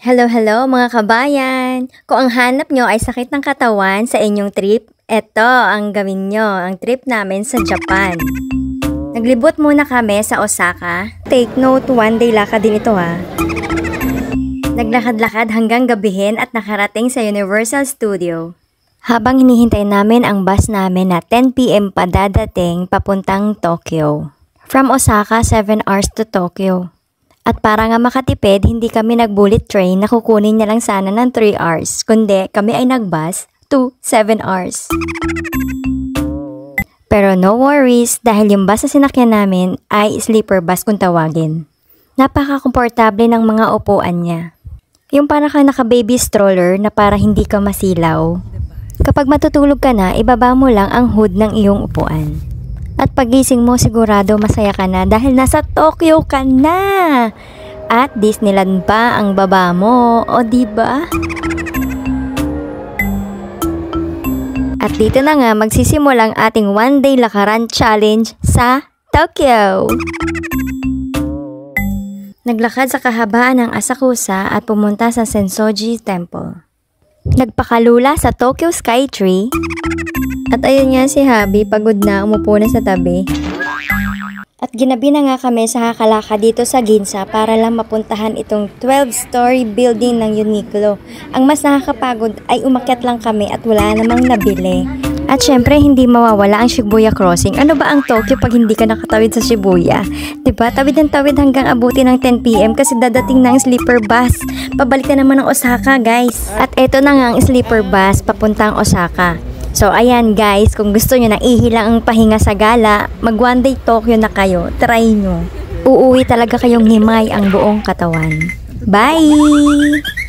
Hello, hello mga kabayan! Kung ang hanap nyo ay sakit ng katawan sa inyong trip, eto ang gawin nyo, ang trip namin sa Japan. Naglibot muna kami sa Osaka. Take note, one day lakad din ito ha. Naglakad-lakad hanggang gabihin at nakarating sa Universal Studio. Habang hinihintay namin ang bus namin na 10 PM pa dadating papuntang Tokyo. From Osaka, 7 hours to Tokyo. At para nga makatipid, hindi kami nag-bullet train na kukunin niya lang sana ng 3 hours, kundi kami ay nag-bus to 7 hours. Pero no worries dahil yung bus na sinakyan namin ay sleeper bus kung tawagin. Napaka-komportable ng mga upuan niya. Yung para ka naka-baby stroller na para hindi ka masilaw. Kapag matutulog ka na, ibaba mo lang ang hood ng iyong upuan. At pagising mo sigurado masaya ka na dahil nasa Tokyo ka na. At Disneyland pa ang baba mo, o diba? At dito na nga magsisimulang ating one day lakaran challenge sa Tokyo. Naglakad sa kahabaan ng Asakusa at pumunta sa Sensoji Temple. Nagpakalula sa Tokyo Skytree. At ayun nga si Habi, pagod na, umupo na sa tabi. At ginabi na nga kami sa kakalaka dito sa Ginza para lang mapuntahan itong 12-story building ng Uniqlo. Ang mas nakakapagod ay umakyat lang kami at wala namang nabili. At syempre hindi mawawala ang Shibuya Crossing. Ano ba ang Tokyo pag hindi ka nakatawid sa Shibuya? Diba? Tawid ng tawid hanggang abuti ng 10 PM kasi dadating na ang sleeper bus. Pabalik na naman ng Osaka, guys. At eto na nga ang sleeper bus papuntang Osaka. So ayan guys, kung gusto nyo na ihilang ang pahinga sa gala, mag one day Tokyo na kayo, try nyo. Uuwi talaga kayong himay ang buong katawan. Bye!